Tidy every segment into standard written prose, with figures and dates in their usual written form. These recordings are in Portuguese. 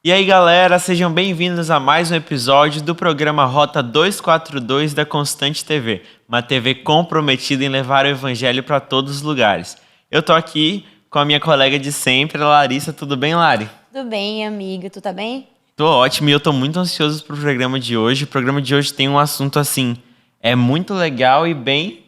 E aí, galera, sejam bem-vindos a mais um episódio do programa Rota 242 da Constante TV, uma TV comprometida em levar o evangelho para todos os lugares. Eu tô aqui com a minha colega de sempre, a Larissa. Tudo bem, Lari? Tudo bem, amigo? Tu tá bem? Tô ótimo e eu tô muito ansioso pro programa de hoje. O programa de hoje tem um assunto assim, muito legal e bem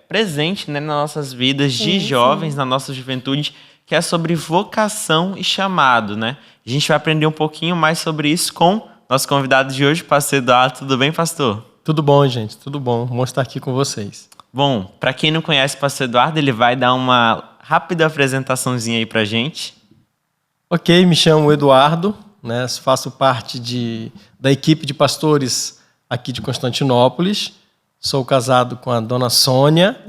presente, né, nas nossas vidas de jovens, na nossa juventude, que é sobre vocação e chamado, né? A gente vai aprender um pouquinho mais sobre isso com nosso convidado de hoje, pastor Eduardo. Tudo bem, pastor? Tudo bom, gente? Tudo bom. Bom estar aqui com vocês. Bom, para quem não conhece o pastor Eduardo, ele vai dar uma rápida apresentaçãozinha aí pra gente. Ok, me chamo Eduardo, né? Faço parte da equipe de pastores aqui de Constantinópolis. Sou casado com a dona Sônia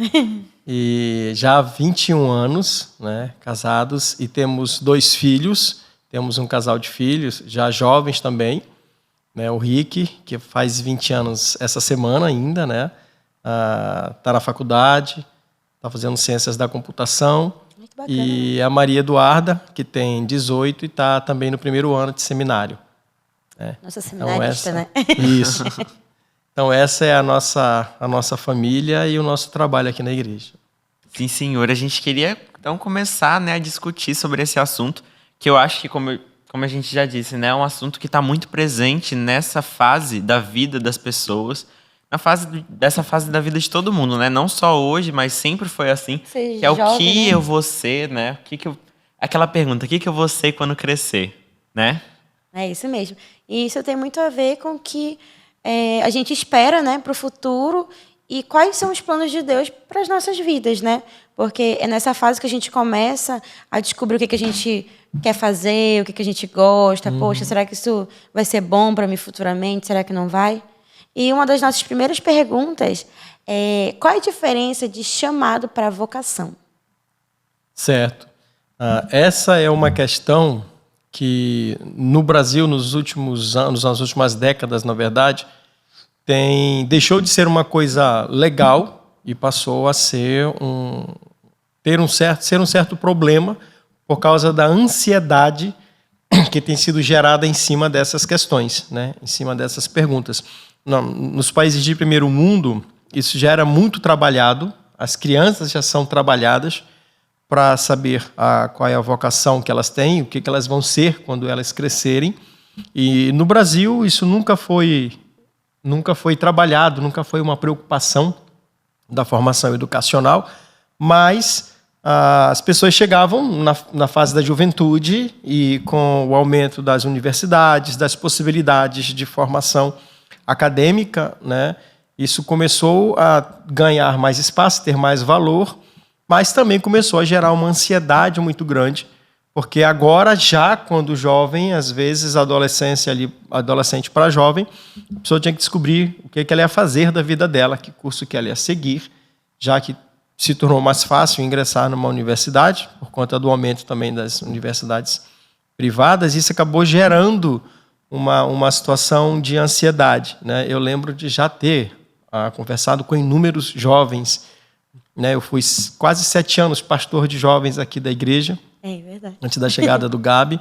e já há 21 anos, né, casados, e temos 2 filhos. Temos um casal de filhos, já jovens também, né? O Rick, que faz 20 anos essa semana ainda, né? Tá na faculdade, está fazendo ciências da computação. Muito bacana. E a Maria Eduarda, que tem 18 e está também no primeiro ano de seminário. Nossa seminarista, né? Isso. Então essa é a nossa família e o nosso trabalho aqui na igreja. Sim, senhor. A gente queria então começar, né, a discutir sobre esse assunto, que eu acho que, como a gente já disse, né, é um assunto que está muito presente nessa fase da vida das pessoas, dessa fase da vida de todo mundo, né? Não só hoje, mas sempre foi assim. Ser que é o jovem, que né? eu vou ser, né? Aquela pergunta, o que eu vou ser quando crescer, né? É isso mesmo. E isso tem muito a ver com o que a gente espera, né, para o futuro e quais são os planos de Deus para as nossas vidas, né? Porque é nessa fase que a gente começa a descobrir o que a gente quer fazer, o que a gente gosta. Poxa, será que isso vai ser bom para mim futuramente? Será que não vai? E uma das nossas primeiras perguntas é: qual é a diferença de chamado para vocação? Certo. Essa é uma questão que no Brasil, nos últimos anos, nas últimas décadas, na verdade, deixou de ser uma coisa legal e passou a ser um certo problema por causa da ansiedade que tem sido gerada em cima dessas questões, né? Em cima dessas perguntas. Nos países de primeiro mundo, isso já era muito trabalhado, as crianças já são trabalhadas para saber qual é a vocação que elas têm, o que elas vão ser quando elas crescerem. E no Brasil isso nunca foi trabalhado, nunca foi uma preocupação da formação educacional, mas as pessoas chegavam na fase da juventude e com o aumento das universidades, das possibilidades de formação acadêmica, né, isso começou a ganhar mais espaço, ter mais valor, mas também começou a gerar uma ansiedade muito grande, porque agora já quando jovem, às vezes adolescente para jovem, a pessoa tinha que descobrir o que ela ia fazer da vida dela, que curso que ela ia seguir, já que se tornou mais fácil ingressar numa universidade, por conta do aumento também das universidades privadas. Isso acabou gerando uma situação de ansiedade, né? Eu lembro de já ter conversado com inúmeros jovens, né? Eu fui quase 7 anos pastor de jovens aqui da igreja, Verdade. antes da chegada do Gabi,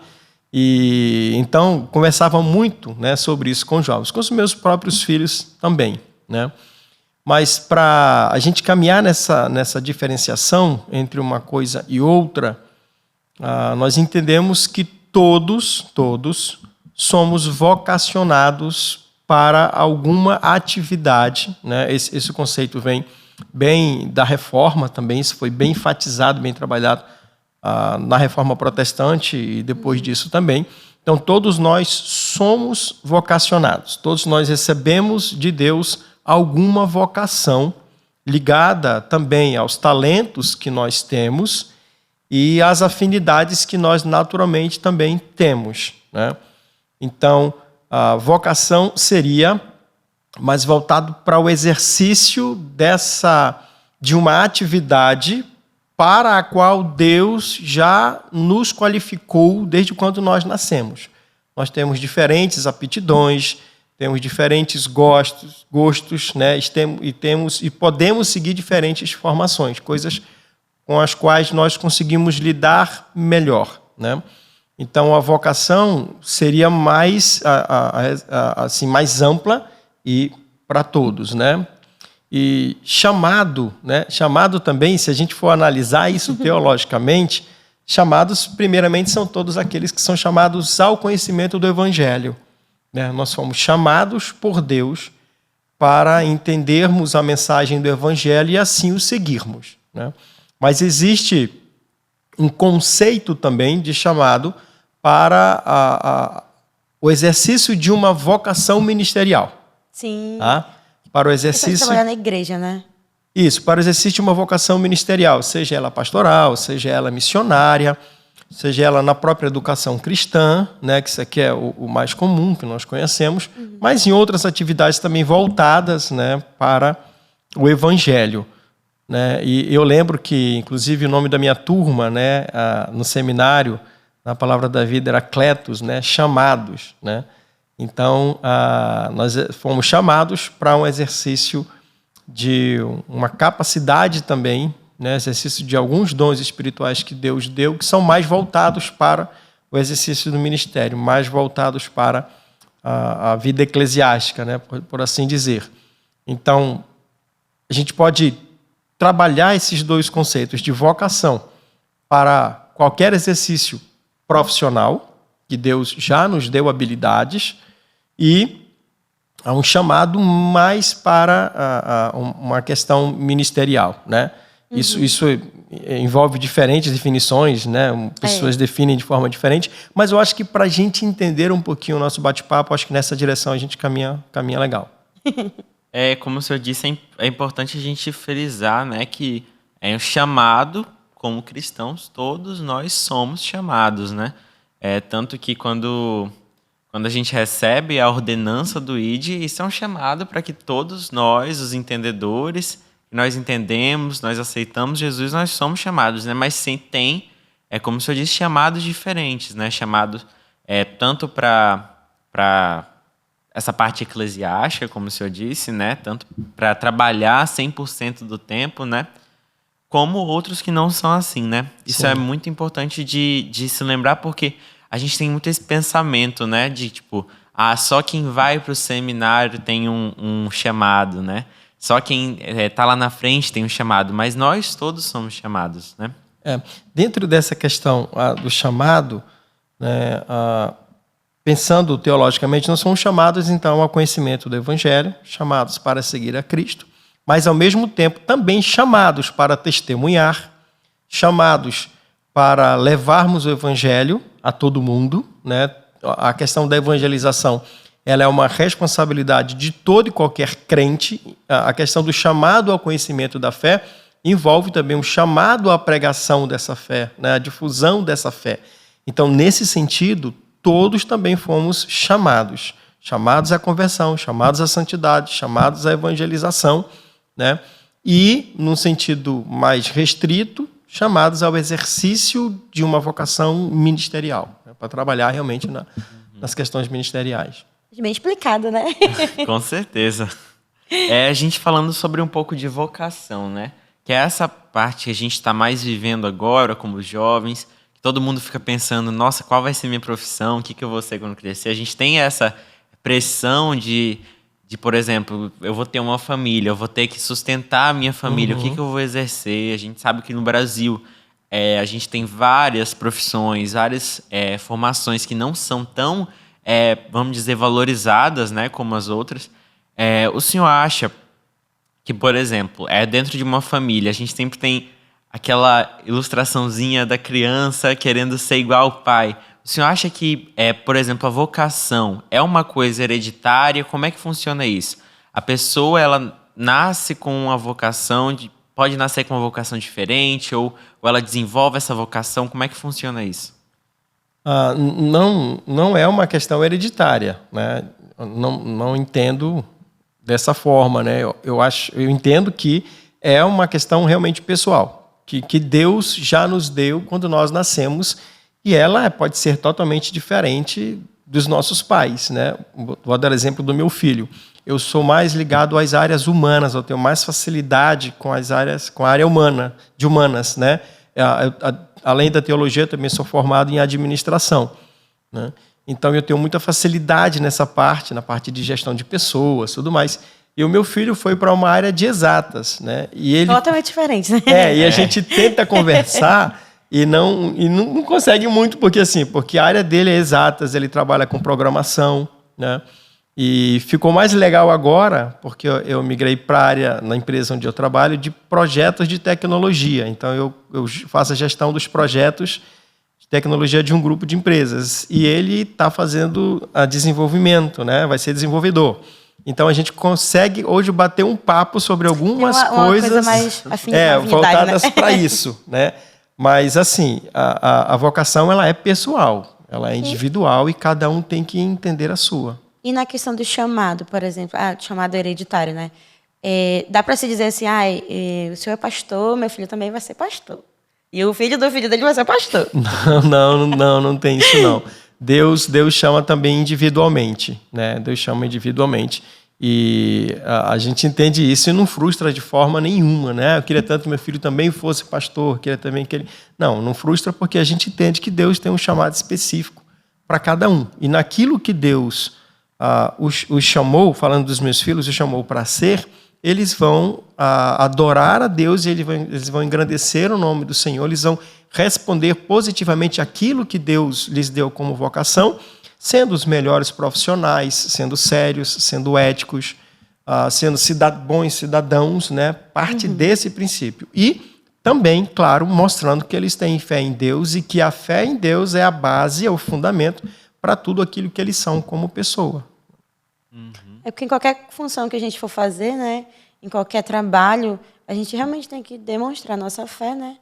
e então conversava muito, né, sobre isso com jovens, com os meus próprios filhos também, né? Mas para a gente caminhar nessa diferenciação entre uma coisa e outra, nós entendemos que todos somos vocacionados para alguma atividade, né? Esse conceito vem bem da Reforma também, isso foi bem enfatizado, bem trabalhado na Reforma Protestante e depois disso também. Então, todos nós somos vocacionados, todos nós recebemos de Deus alguma vocação ligada também aos talentos que nós temos e às afinidades que nós naturalmente também temos, né? Então, a vocação seria mais voltado para o exercício de uma atividade para a qual Deus já nos qualificou desde quando nós nascemos. Nós temos diferentes aptidões, temos diferentes gostos, né? E podemos seguir diferentes formações, coisas com as quais nós conseguimos lidar melhor, né? Então, a vocação seria mais, assim, mais ampla e para todos, né? E chamado, né? Chamado também, se a gente for analisar isso teologicamente, chamados, primeiramente, são todos aqueles que são chamados ao conhecimento do Evangelho, né? Nós fomos chamados por Deus para entendermos a mensagem do Evangelho e assim o seguirmos, né? Mas existe um conceito também de chamado para o exercício de uma vocação ministerial. Sim. Tá? Para o exercício... trabalhar na igreja, né? Isso, para o exercício de uma vocação ministerial, seja ela pastoral, seja ela missionária, seja ela na própria educação cristã, né, que isso aqui é o mais comum, que nós conhecemos, mas em outras atividades também voltadas, né, para o Evangelho. Né? E eu lembro que, inclusive, o nome da minha turma, né, no seminário, na Palavra da Vida, era Cletos, né, chamados. Né? Então, nós fomos chamados para um exercício de uma capacidade também, né, exercício de alguns dons espirituais que Deus deu, que são mais voltados para o exercício do ministério, mais voltados para a vida eclesiástica, né, por assim dizer. Então, a gente pode trabalhar esses dois conceitos de vocação para qualquer exercício profissional, que Deus já nos deu habilidades, e há um chamado mais para uma questão ministerial, né? Isso envolve diferentes definições, né? Pessoas definem de forma diferente, mas eu acho que para a gente entender um pouquinho o nosso bate-papo, acho que nessa direção a gente caminha legal. Como o senhor disse, é importante a gente frisar, né, que é um chamado, como cristãos, todos nós somos chamados, né? Tanto que quando a gente recebe a ordenança do ID, isso é um chamado para que todos nós, os entendedores, nós entendemos, nós aceitamos Jesus, nós somos chamados, né? Mas sim, tem, como o senhor disse, chamados diferentes, né? Chamados tanto para essa parte eclesiástica, como o senhor disse, né? Tanto para trabalhar 100% do tempo, né? Como outros que não são assim, né? Isso Sim. É muito importante de se lembrar, porque a gente tem muito esse pensamento, né? De tipo, só quem vai para o seminário tem um chamado, né? Só quem está lá na frente tem um chamado, mas nós todos somos chamados, né? Dentro dessa questão do chamado, né, pensando teologicamente, nós somos chamados, então, ao conhecimento do Evangelho, chamados para seguir a Cristo, mas, ao mesmo tempo, também chamados para testemunhar, chamados para levarmos o Evangelho a todo mundo, né? A questão da evangelização, ela é uma responsabilidade de todo e qualquer crente. A questão do chamado ao conhecimento da fé envolve também um chamado à pregação dessa fé, né? A difusão dessa fé. Então, nesse sentido, todos também fomos chamados à conversão, chamados à santidade, chamados à evangelização, né? E, num sentido mais restrito, chamados ao exercício de uma vocação ministerial, né? Para trabalhar realmente nas questões ministeriais. Bem explicado, né? Com certeza. A gente falando sobre um pouco de vocação, né? Que é essa parte que a gente está mais vivendo agora, como jovens, que todo mundo fica pensando, nossa, qual vai ser minha profissão? O que eu vou ser quando crescer? A gente tem essa pressão de, por exemplo, eu vou ter uma família, eu vou ter que sustentar a minha família, o que eu vou exercer? A gente sabe que no Brasil a gente tem várias profissões, várias formações que não são tão, vamos dizer, valorizadas, né, como as outras. O senhor acha que, por exemplo, dentro de uma família, a gente sempre tem aquela ilustraçãozinha da criança querendo ser igual ao pai. O senhor acha que, por exemplo, a vocação é uma coisa hereditária? Como é que funciona isso? A pessoa, ela nasce com uma vocação, pode nascer com uma vocação diferente, ou ela desenvolve essa vocação? Como é que funciona isso? Não é uma questão hereditária, né? Não entendo dessa forma, né? Eu entendo que é uma questão realmente pessoal, que Deus já nos deu quando nós nascemos, e ela pode ser totalmente diferente dos nossos pais, né? Vou dar exemplo do meu filho. Eu sou mais ligado às áreas humanas, eu tenho mais facilidade com a área humana, de humanas, né? além da teologia, eu também sou formado em administração, né? Então, eu tenho muita facilidade nessa parte, na parte de gestão de pessoas, tudo mais. E o meu filho foi para uma área de exatas, né? E ele... Totalmente diferente, né? E a gente tenta conversar e não consegue muito, porque a área dele é exatas, ele trabalha com programação, né? E ficou mais legal agora, porque eu migrei para a área, na empresa onde eu trabalho, de projetos de tecnologia. Então, eu faço a gestão dos projetos de tecnologia de um grupo de empresas. E ele está fazendo desenvolvimento, né? Vai ser desenvolvedor. Então, a gente consegue hoje bater um papo sobre algumas coisas coisa mais voltadas, né? Para isso, né? Mas, assim, a vocação ela é pessoal, ela é individual e cada um tem que entender a sua. E na questão do chamado, por exemplo, chamado hereditário, né? Dá para se dizer assim, o senhor é pastor, meu filho também vai ser pastor. E o filho do filho dele vai ser pastor. Não tem isso não. Deus chama também individualmente, né? Deus chama individualmente. E a gente entende isso e não frustra de forma nenhuma, né? Eu queria tanto que meu filho também fosse pastor, queria também que ele... Não frustra porque a gente entende que Deus tem um chamado específico para cada um. E naquilo que Deus os chamou, falando dos meus filhos, os chamou para ser, eles vão adorar a Deus e eles vão engrandecer o nome do Senhor, eles vão responder positivamente aquilo que Deus lhes deu como vocação, sendo os melhores profissionais, sendo sérios, sendo éticos, sendo bons cidadãos, né? Parte desse princípio. E também, claro, mostrando que eles têm fé em Deus e que a fé em Deus é a base, é o fundamento para tudo aquilo que eles são como pessoa. É porque em qualquer função que a gente for fazer, né? Em qualquer trabalho, a gente realmente tem que demonstrar nossa fé, né?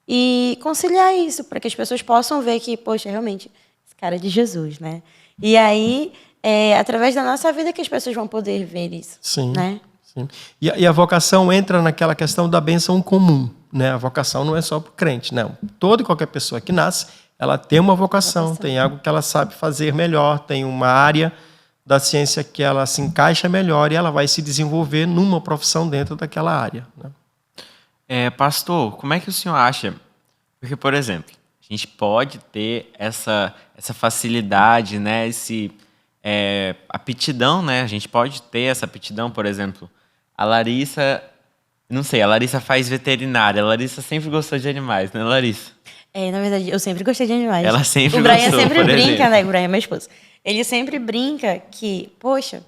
E conciliar isso, para que as pessoas possam ver que, poxa, realmente, esse cara é de Jesus, né? E aí, através da nossa vida que as pessoas vão poder ver isso. Sim. Né? Sim. E a vocação entra naquela questão da bênção comum, né? A vocação não é só para o crente, não. Toda e qualquer pessoa que nasce, ela tem uma vocação, tem algo que ela sabe fazer melhor, tem uma área da ciência que ela se encaixa melhor e ela vai se desenvolver numa profissão dentro daquela área, né? Pastor, como é que o senhor acha? Porque, por exemplo, a gente pode ter essa facilidade, né? Aptidão, né? A gente pode ter essa aptidão, por exemplo. A Larissa faz veterinária. A Larissa sempre gostou de animais, né, Larissa? Na verdade, eu sempre gostei de animais. Ela sempre O Brian gostou, sempre por brinca, exemplo. né? O Brian é meu esposo. Ele sempre brinca que, poxa,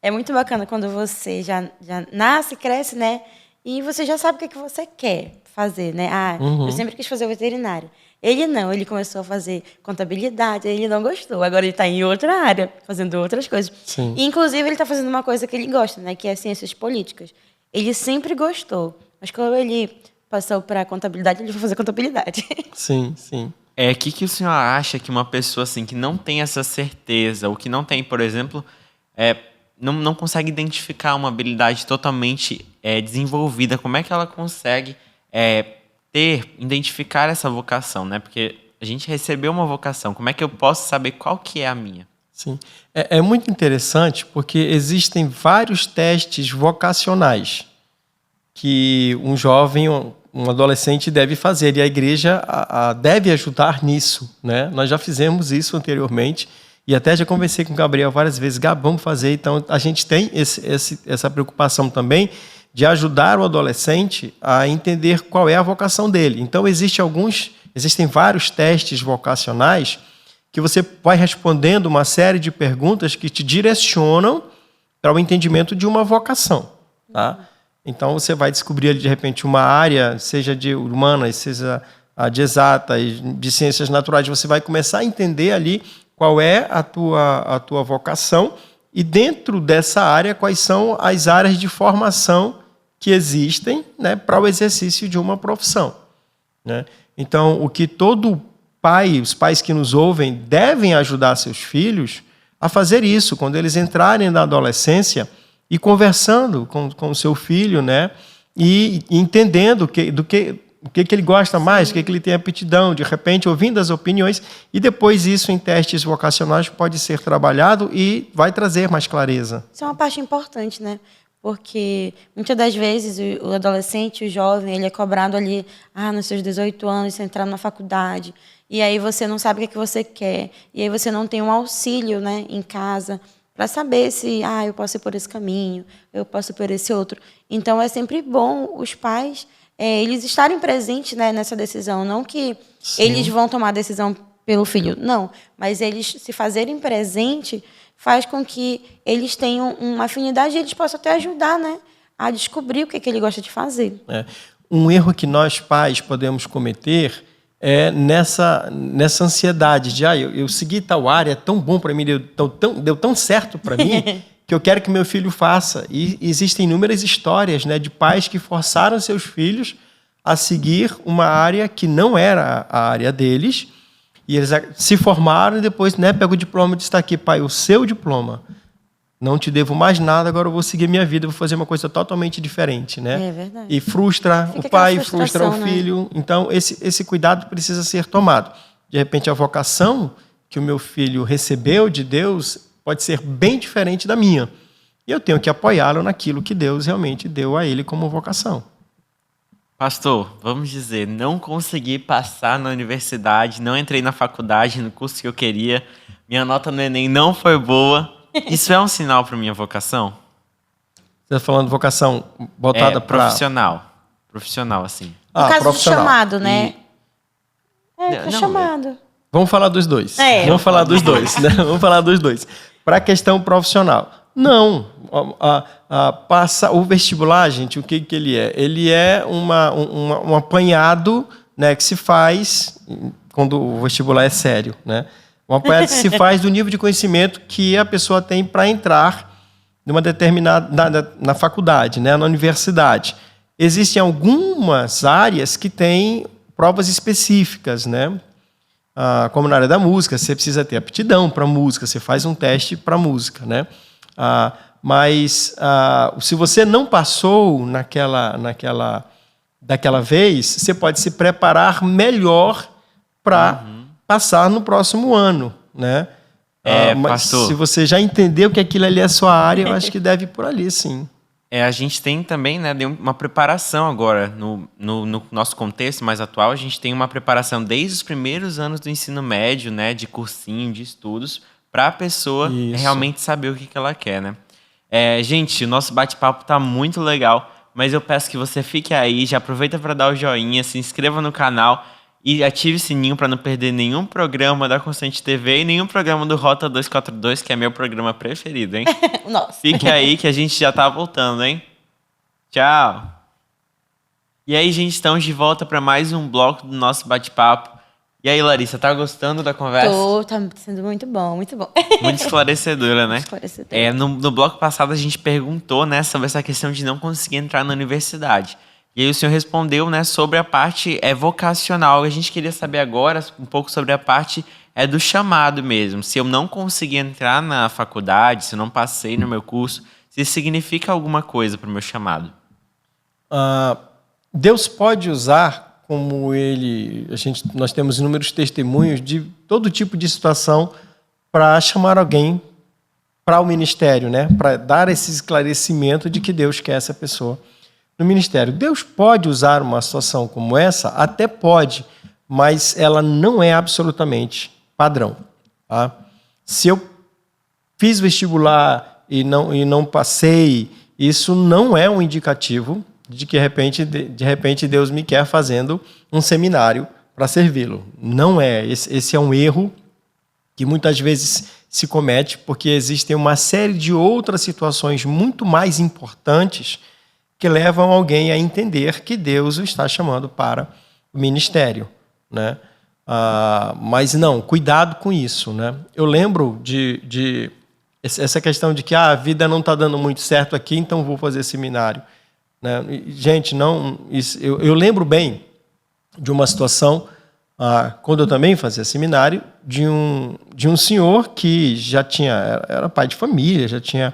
é muito bacana quando você já nasce, cresce, né? E você já sabe o que você quer fazer, né? Eu sempre quis fazer o veterinário. Ele não, ele começou a fazer contabilidade, ele não gostou. Agora ele está em outra área, fazendo outras coisas. Sim. E, inclusive, ele está fazendo uma coisa que ele gosta, né? Que é ciências políticas. Ele sempre gostou. Mas quando ele passou para contabilidade, ele foi fazer contabilidade. Sim. O que o senhor acha que uma pessoa assim, que não tem essa certeza, ou que não tem, por exemplo, não consegue identificar uma habilidade totalmente desenvolvida, como é que ela consegue identificar essa vocação, né? Porque a gente recebeu uma vocação, como é que eu posso saber qual que é a minha? Sim. É muito interessante porque existem vários testes vocacionais que um jovem, um adolescente deve fazer, e a igreja deve ajudar nisso, né? Nós já fizemos isso anteriormente, e até já conversei com o Gabriel várias vezes, vamos fazer. Então, a gente tem essa preocupação também de ajudar o adolescente a entender qual é a vocação dele. Então, existem vários testes vocacionais que você vai respondendo uma série de perguntas que te direcionam para o entendimento de uma vocação, tá? Então, você vai descobrir, de repente, uma área, seja de humanas, seja de exatas, de ciências naturais. Você vai começar a entender ali qual é a tua vocação e, dentro dessa área, quais são as áreas de formação que existem, né, para o exercício de uma profissão, né? Então, o que todo pai, os pais que nos ouvem, devem ajudar seus filhos a fazer isso, quando eles entrarem na adolescência, e conversando com o seu filho, né? E entendendo o que ele gosta mais, o que ele tem aptidão, de repente ouvindo as opiniões, e depois isso em testes vocacionais pode ser trabalhado e vai trazer mais clareza. Isso é uma parte importante, né? Porque muitas das vezes o adolescente, o jovem, ele é cobrado ali, nos seus 18 anos, você entrar na faculdade, e aí você não sabe o que é que você quer, e aí você não tem um auxílio, né, em casa para saber se eu posso ir por esse caminho, eu posso ir por esse outro. Então é sempre bom os pais eles estarem presentes, né, nessa decisão, não que Sim. eles vão tomar a decisão pelo filho, não, mas eles se fazerem presente faz com que eles tenham uma afinidade e eles possam até ajudar, né, a descobrir o que ele gosta de fazer. Um erro que nós pais podemos cometer é nessa ansiedade de eu segui tal área, é tão bom para mim, deu tão certo para mim que eu quero que meu filho faça. E existem inúmeras histórias, né, de pais que forçaram seus filhos a seguir uma área que não era a área deles, e eles se formaram e depois, né, pega o diploma e diz, está aqui, pai, o seu diploma. Não te devo mais nada, agora eu vou seguir minha vida, vou fazer uma coisa totalmente diferente, né? É verdade. E frustra o pai, frustra o filho. Né? Então, esse cuidado precisa ser tomado. De repente, a vocação que o meu filho recebeu de Deus pode ser bem diferente da minha. E eu tenho que apoiá-lo naquilo que Deus realmente deu a ele como vocação. Pastor, vamos dizer, não consegui passar na universidade, não entrei na faculdade, no curso que eu queria, minha nota no Enem não foi boa. Isso é um sinal para minha vocação? Você está falando vocação voltada para... Profissional, assim. No caso profissional. Do chamado, né? Chamado. Vamos falar dos dois. Vamos falar dos dois, né? Vamos falar dos dois. Para a questão profissional. Não. Passa o vestibular, gente, o que ele é? Ele é um apanhado, né, que se faz quando o vestibular é sério, né? Um apanhado que se faz do nível de conhecimento que a pessoa tem para entrar numa determinada na faculdade, né, na universidade. Existem algumas áreas que têm provas específicas, né? Como na área da música, você precisa ter aptidão para música, você faz um teste para música, né? Mas se você não passou daquela vez, você pode se preparar melhor para passar no próximo ano, né? Mas pastor, se você já entendeu que aquilo ali é a sua área, eu acho que deve ir por ali, sim. A gente tem também, né, uma preparação agora, no nosso contexto mais atual, a gente tem uma preparação desde os primeiros anos do ensino médio, né, de cursinho, de estudos, para a pessoa realmente saber o que ela quer, né? Gente, o nosso bate-papo tá muito legal, mas eu peço que você fique aí, já aproveita para dar o joinha, se inscreva no canal e ative o sininho para não perder nenhum programa da Constante TV e nenhum programa do Rota 242, que é meu programa preferido, hein? Nossa. Fique aí que a gente já tá voltando, hein? Tchau! E aí, gente, estamos de volta para mais um bloco do nosso bate-papo. E aí, Larissa, tá gostando da conversa? Tá sendo muito bom, muito bom. Muito esclarecedora, né? Esclarecedora. No bloco passado a gente perguntou, né, sobre essa questão de não conseguir entrar na universidade. E aí o senhor respondeu, né, sobre a parte vocacional. A gente queria saber agora um pouco sobre a parte do chamado mesmo. Se eu não conseguir entrar na faculdade, se eu não passei no meu curso, se isso significa alguma coisa para o meu chamado. Deus pode usar, como nós temos inúmeros testemunhos de todo tipo de situação para chamar alguém para o ministério, né? Para dar esse esclarecimento de que Deus quer essa pessoa no ministério. Deus pode usar uma situação como essa? Até pode, mas ela não é absolutamente padrão. Tá? Se eu fiz vestibular e não passei, isso não é um indicativo de que de repente Deus me quer fazendo um seminário para servi-lo. Não é. Esse é um erro que muitas vezes se comete porque existem uma série de outras situações muito mais importantes que levam alguém a entender que Deus o está chamando para o ministério, né? Mas não, cuidado com isso, né? Eu lembro de essa questão de que a vida não está dando muito certo aqui, então vou fazer seminário, né? Gente, não, eu lembro bem de uma situação, quando eu também fazia seminário, de um senhor que era pai de família, já tinha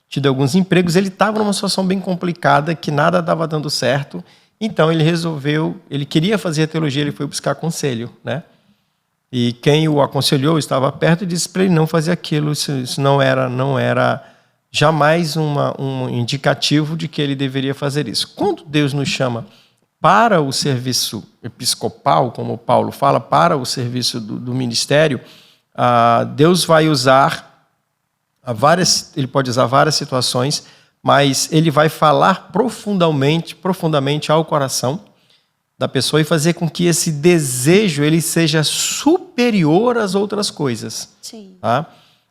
tido alguns empregos, ele estava numa situação bem complicada, que nada estava dando certo, então ele queria fazer teologia, ele foi buscar conselho, né? E quem o aconselhou estava perto e disse para ele não fazer aquilo, isso não era jamais um indicativo de que ele deveria fazer isso. Quando Deus nos chama para o serviço episcopal, como Paulo fala, para o serviço do ministério, Deus vai usar ele pode usar várias situações, mas ele vai falar profundamente ao coração da pessoa e fazer com que esse desejo ele seja superior às outras coisas. Sim. Tá?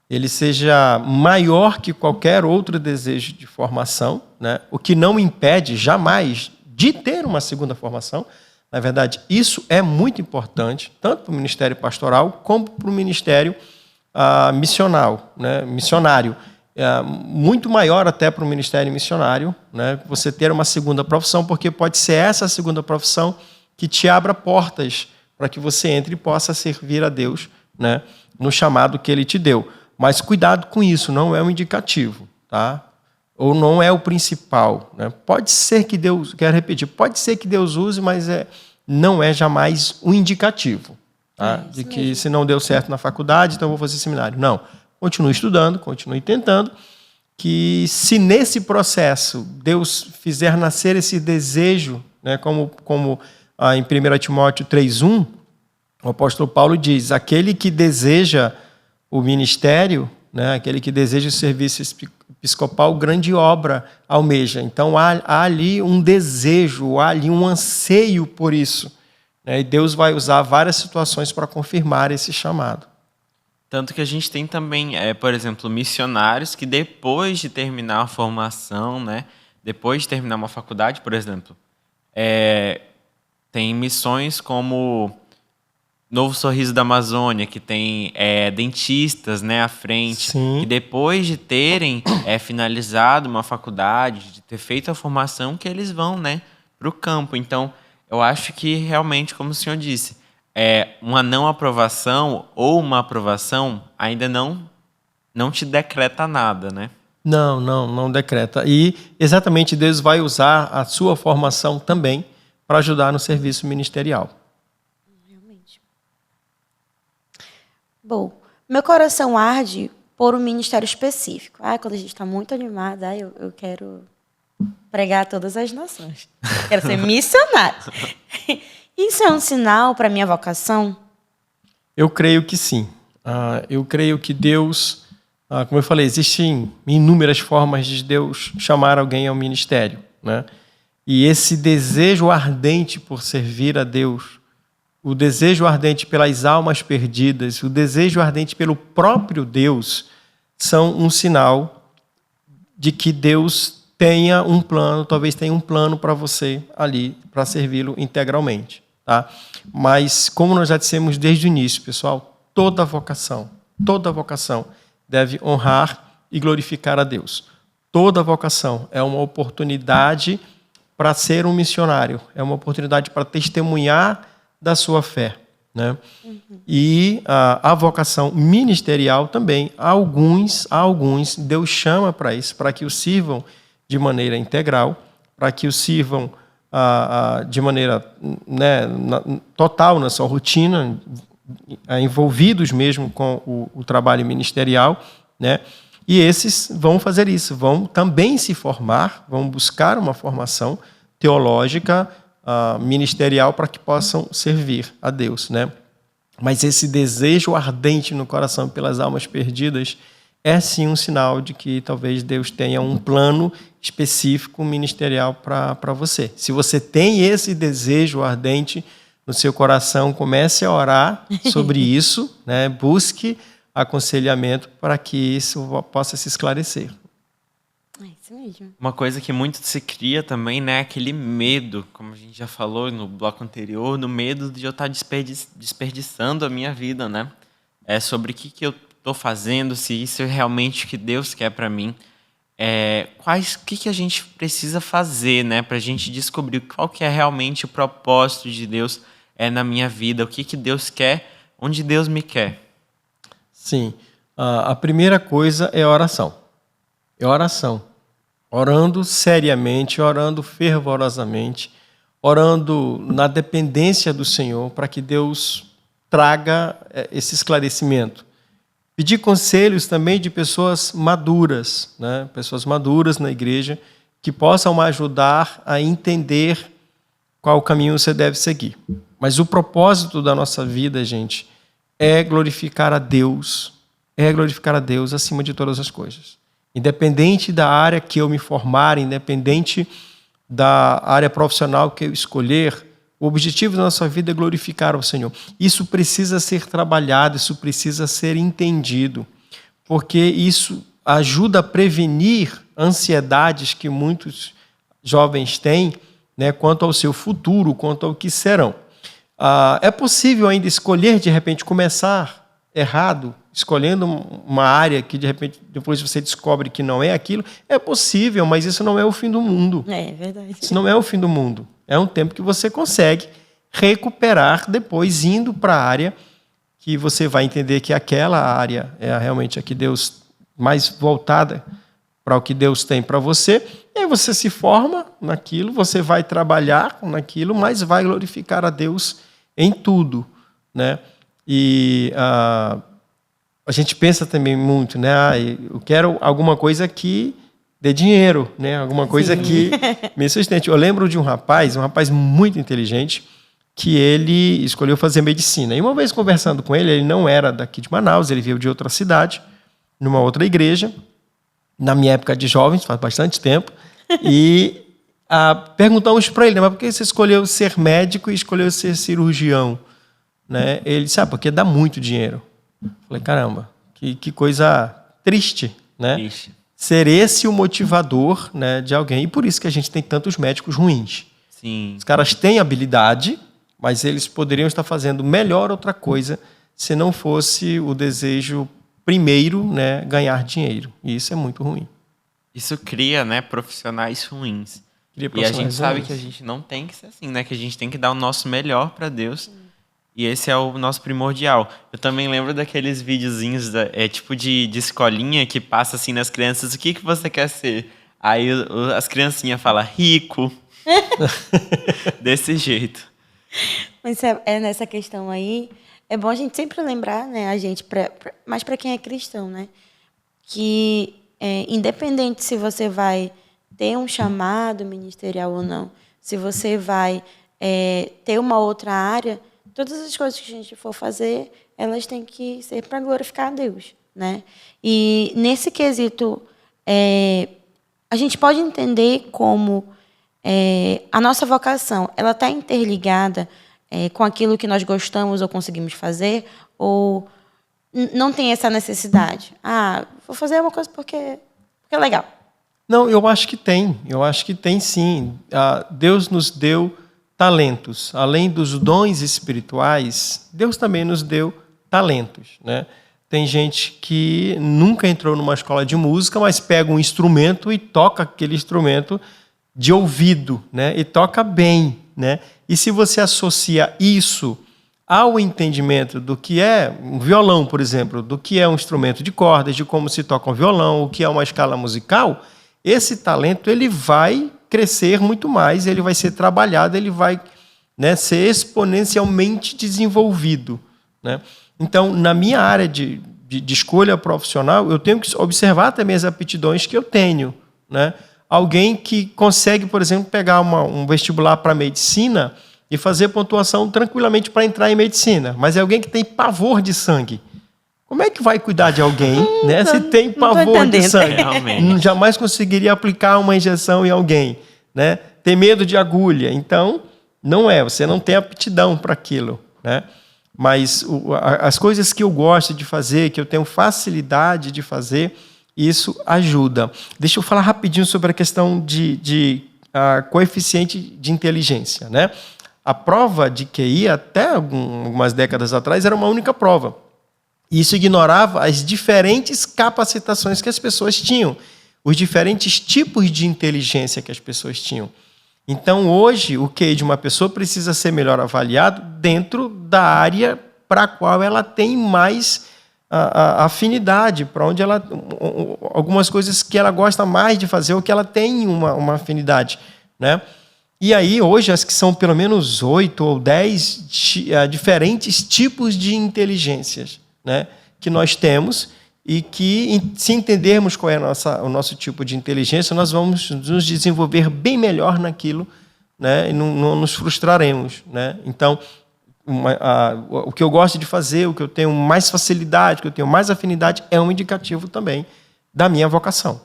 Ele seja maior que qualquer outro desejo de formação, né? O que não impede jamais de ter uma segunda formação. Na verdade, isso é muito importante, tanto para o ministério pastoral como para o ministério missionário. Muito maior até para o ministério missionário, né? Você ter uma segunda profissão, porque pode ser essa segunda profissão que te abra portas para que você entre e possa servir a Deus, né? No chamado que Ele te deu. Mas cuidado com isso, não é um indicativo, tá? Ou não é o principal, né? Pode ser que Deus, quero repetir, pode ser que Deus use, mas não é jamais um indicativo, tá? De que mesmo. Se não deu certo na faculdade, então eu vou fazer seminário. Não. Continue estudando, continue tentando, que se nesse processo Deus fizer nascer esse desejo, né, como em 1 Timóteo 3,1, o apóstolo Paulo diz, aquele que deseja o ministério, né, aquele que deseja o serviço episcopal, grande obra almeja. Então há ali um desejo, há ali um anseio por isso, né, e Deus vai usar várias situações para confirmar esse chamado. Tanto que a gente tem também, por exemplo, missionários que depois de terminar a formação, né, depois de terminar uma faculdade, por exemplo, tem missões como Novo Sorriso da Amazônia, que tem dentistas, né, à frente, Sim. que depois de terem finalizado uma faculdade, de ter feito a formação, que eles vão, né, para o campo. Então, eu acho que realmente, como o senhor disse, uma não aprovação ou uma aprovação ainda não te decreta nada, né? Não decreta. E exatamente Deus vai usar a sua formação também para ajudar no serviço ministerial. Realmente. Bom, meu coração arde por um ministério específico. Quando a gente está muito animado, eu quero pregar a todas as nações. Quero ser missionário. Isso é um sinal para a minha vocação? Eu creio que sim. Eu creio que Deus, como eu falei, existem inúmeras formas de Deus chamar alguém ao ministério, né? E esse desejo ardente por servir a Deus, o desejo ardente pelas almas perdidas, o desejo ardente pelo próprio Deus, são um sinal de que Deus tenha um plano, talvez tenha um plano para você ali, para servi-lo integralmente. Tá? Mas, como nós já dissemos desde o início, pessoal, toda vocação deve honrar e glorificar a Deus. Toda vocação é uma oportunidade para ser um missionário, é uma oportunidade para testemunhar da sua fé, né? E a vocação ministerial também, a alguns Deus chama para isso, para que o sirvam de maneira integral, para que o sirvam de maneira, né, total na sua rotina, envolvidos mesmo com o trabalho ministerial, né? E esses vão fazer isso, vão também se formar, vão buscar uma formação teológica, ministerial, para que possam servir a Deus, né? Mas esse desejo ardente no coração pelas almas perdidas é sim um sinal de que talvez Deus tenha um plano específico ministerial para você. Se você tem esse desejo ardente no seu coração, comece a orar sobre isso, né? Busque aconselhamento para que isso possa se esclarecer. É isso mesmo. Uma coisa que muito se cria também, né, é aquele medo, como a gente já falou no bloco anterior, no medo de eu estar desperdiçando a minha vida, né? Sobre o que eu estou fazendo, se isso é realmente o que Deus quer para mim. O que a gente precisa fazer, né, para a gente descobrir qual que é realmente o propósito de Deus na minha vida, o que Deus quer, onde Deus me quer. Sim, a primeira coisa é a oração. É oração. Orando seriamente, orando fervorosamente, orando na dependência do Senhor para que Deus traga esse esclarecimento. Pedir conselhos também de pessoas maduras, né? Pessoas maduras na igreja, que possam ajudar a entender qual caminho você deve seguir. Mas o propósito da nossa vida, gente, é glorificar a Deus acima de todas as coisas. Independente da área que eu me formar, independente da área profissional que eu escolher, o objetivo da nossa vida é glorificar ao Senhor. Isso precisa ser trabalhado, isso precisa ser entendido, porque isso ajuda a prevenir ansiedades que muitos jovens têm, né, quanto ao seu futuro, quanto ao que serão. É possível ainda escolher, de repente, começar errado, escolhendo uma área que, de repente, depois você descobre que não é aquilo. É possível, mas isso não é o fim do mundo. É verdade. Isso não é o fim do mundo. É um tempo que você consegue recuperar depois, indo para a área que você vai entender que aquela área é realmente a que Deus mais voltada para o que Deus tem para você. E aí você se forma naquilo, você vai trabalhar naquilo, mas vai glorificar a Deus em tudo, né? E a gente pensa também muito, né? Eu quero alguma coisa que dê dinheiro, né? Alguma coisa que me sustente. Eu lembro de um rapaz muito inteligente, que ele escolheu fazer medicina. E uma vez conversando com ele não era daqui de Manaus, ele veio de outra cidade, numa outra igreja, na minha época de jovens, faz bastante tempo, e perguntamos para ele, né, mas por que você escolheu ser médico e escolheu ser cirurgião? Né? Ele disse, porque dá muito dinheiro. Falei, caramba, que coisa triste, né? Triste. Ser esse o motivador, né, de alguém. E por isso que a gente tem tantos médicos ruins. Sim. Os caras têm habilidade, mas eles poderiam estar fazendo melhor outra coisa se não fosse o desejo primeiro, né, ganhar dinheiro. E isso é muito ruim. Isso cria, né, profissionais ruins. Cria E a profissionais gente sabe ruins. que a gente não tem que ser assim, né? Que a gente tem que dar o nosso melhor para Deus. E esse é o nosso primordial. Eu também lembro daqueles videozinhos, tipo de escolinha, que passa assim nas crianças, o que você quer ser? Aí as criancinhas falam, rico. Desse jeito. Mas nessa questão aí, é bom a gente sempre lembrar, né, mas para quem é cristão, né, que independente se você vai ter um chamado ministerial ou não, se você vai ter uma outra área, todas as coisas que a gente for fazer, elas têm que ser para glorificar a Deus, né? E nesse quesito, a gente pode entender como a nossa vocação, ela está interligada com aquilo que nós gostamos ou conseguimos fazer, ou não tem essa necessidade? Vou fazer uma coisa porque é legal. Não, eu acho que tem. Eu acho que tem, sim. Deus nos deu talentos. Além dos dons espirituais, Deus também nos deu talentos, né? Tem gente que nunca entrou numa escola de música, mas pega um instrumento e toca aquele instrumento de ouvido, né? E toca bem, né? E se você associa isso ao entendimento do que é um violão, por exemplo, do que é um instrumento de cordas, de como se toca um violão, o que é uma escala musical, esse talento ele vai crescer muito mais, ele vai ser trabalhado, ele vai, né, ser exponencialmente desenvolvido, né? Então, na minha área de escolha profissional, eu tenho que observar também as aptidões que eu tenho, né? Alguém que consegue, por exemplo, pegar um vestibular para medicina e fazer pontuação tranquilamente para entrar em medicina, mas é alguém que tem pavor de sangue. Como é que vai cuidar de alguém, né? Se tem pavor de sangue? Realmente. Jamais conseguiria aplicar uma injeção em alguém, né? Tem medo de agulha. Então, você não tem aptidão para aquilo, né? Mas as coisas que eu gosto de fazer, que eu tenho facilidade de fazer, isso ajuda. Deixa eu falar rapidinho sobre a questão de coeficiente de inteligência, né? A prova de QI, até algumas décadas atrás, era uma única prova. Isso ignorava as diferentes capacitações que as pessoas tinham, os diferentes tipos de inteligência que as pessoas tinham. Então, hoje, o QI de uma pessoa precisa ser melhor avaliado dentro da área para a qual ela tem mais afinidade, para onde algumas coisas que ela gosta mais de fazer ou que ela tem uma afinidade, né? E aí, hoje, acho que são pelo menos 8 ou 10 diferentes tipos de inteligências, né, que nós temos e que, se entendermos qual é o nosso tipo de inteligência, nós vamos nos desenvolver bem melhor naquilo, né? E não nos frustraremos, né? Então, o que eu gosto de fazer, o que eu tenho mais facilidade, o que eu tenho mais afinidade, é um indicativo também da minha vocação.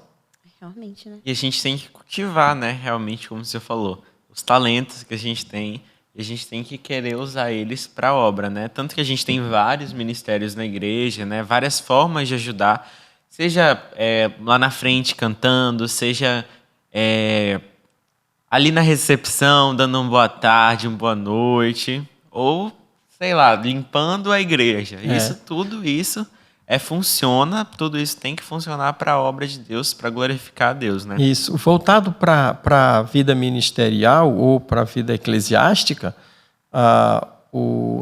Realmente, né? E a gente tem que cultivar, né? Realmente, como você falou, os talentos que a gente tem, e a gente tem que querer usar eles para a obra, né? Tanto que a gente tem vários ministérios na igreja, né? Várias formas de ajudar, seja lá na frente cantando, seja ali na recepção, dando uma boa tarde, uma boa noite, ou, sei lá, limpando a igreja. Tudo isso funciona, tudo isso tem que funcionar para a obra de Deus, para glorificar a Deus, né? Isso. Voltado para a vida ministerial ou para a vida eclesiástica,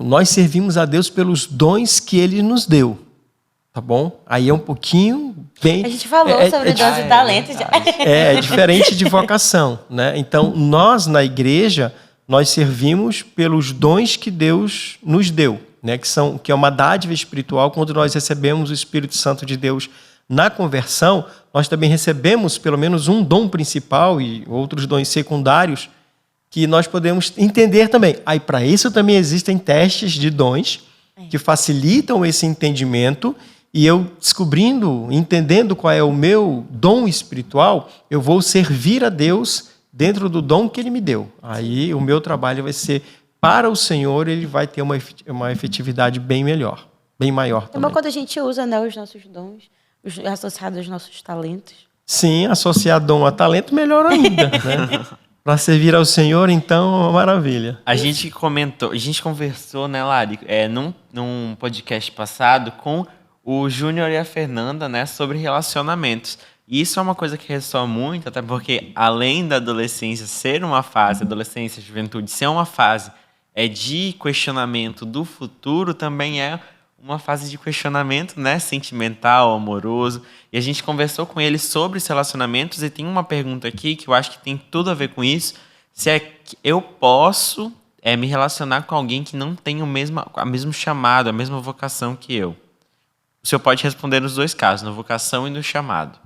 nós servimos a Deus pelos dons que Ele nos deu, tá bom? Aí é um pouquinho bem... A gente falou sobre dons e talentos. É diferente de vocação, né? Então, nós na igreja, nós servimos pelos dons que Deus nos deu, né? Que é uma dádiva espiritual. Quando nós recebemos o Espírito Santo de Deus na conversão, nós também recebemos pelo menos um dom principal e outros dons secundários que nós podemos entender também. Aí, para isso também existem testes de dons que facilitam esse entendimento, e eu descobrindo, entendendo qual é o meu dom espiritual, eu vou servir a Deus dentro do dom que Ele me deu. Aí o meu trabalho vai ser para o Senhor, ele vai ter uma efetividade bem melhor, bem maior também. É bom quando a gente usa, né, os nossos dons, associados aos nossos talentos. Sim, associar dom a talento, melhor ainda, né? Para servir ao Senhor, então, é uma maravilha. A gente conversou, né, Lari, num podcast passado com o Júnior e a Fernanda, né, sobre relacionamentos. E isso é uma coisa que ressoa muito, até porque, além da adolescência ser uma fase, adolescência, juventude ser uma fase de questionamento do futuro, também é uma fase de questionamento, né, sentimental, amoroso. E a gente conversou com eles sobre os relacionamentos, e tem uma pergunta aqui que eu acho que tem tudo a ver com isso, se é que eu posso me relacionar com alguém que não tem o mesmo chamado, a mesma vocação que eu. O senhor pode responder nos dois casos, na vocação e no chamado.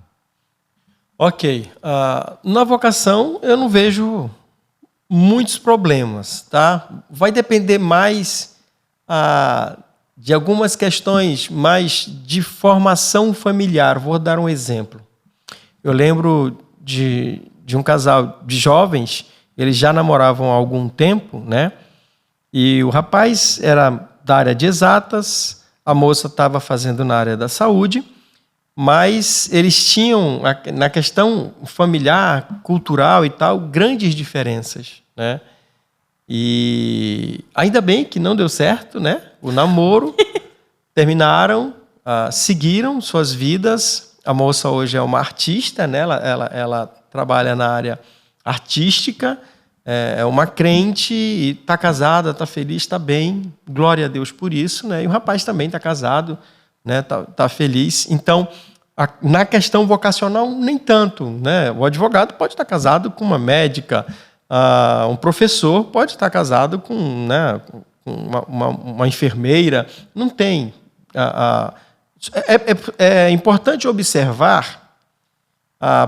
Ok. Na vocação, eu não vejo muitos problemas, tá? Vai depender mais de algumas questões mais de formação familiar. Vou dar um exemplo. Eu lembro de um casal de jovens, eles já namoravam há algum tempo, né? E o rapaz era da área de exatas, a moça estava fazendo na área da saúde, mas eles tinham, na questão familiar, cultural e tal, grandes diferenças, né? E ainda bem que não deu certo, né? O namoro, terminaram, seguiram suas vidas. A moça hoje é uma artista, né? Ela trabalha na área artística, é uma crente, e está casada, está feliz, está bem, glória a Deus por isso, né? E o rapaz também está casado, né? Tá feliz. Então, na questão vocacional, nem tanto, né? O advogado pode estar casado com uma médica, um professor pode estar casado com, né, uma enfermeira. Não tem. É importante observar,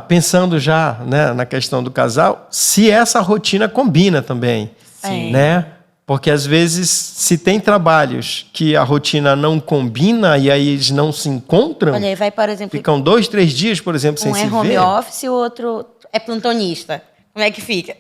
pensando já, né, na questão do casal, se essa rotina combina também. Sim. Né? Porque, às vezes, se tem trabalhos que a rotina não combina e aí eles não se encontram, olha aí, vai, por exemplo, ficam 2, 3 dias, por exemplo, sem se ver. Um é home office e o outro é plantonista. Como é que fica?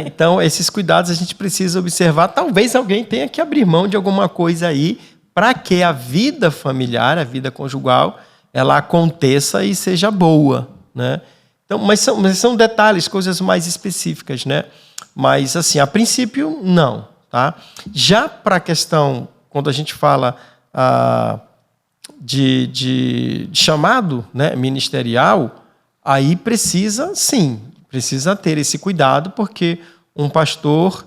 Então, esses cuidados a gente precisa observar. Talvez alguém tenha que abrir mão de alguma coisa aí para que a vida familiar, a vida conjugal, ela aconteça e seja boa, né? Então, mas são detalhes, coisas mais específicas, né? Mas, assim, a princípio, não. Tá? Já para a questão, quando a gente fala de chamado, né, ministerial, aí precisa ter esse cuidado, porque um pastor,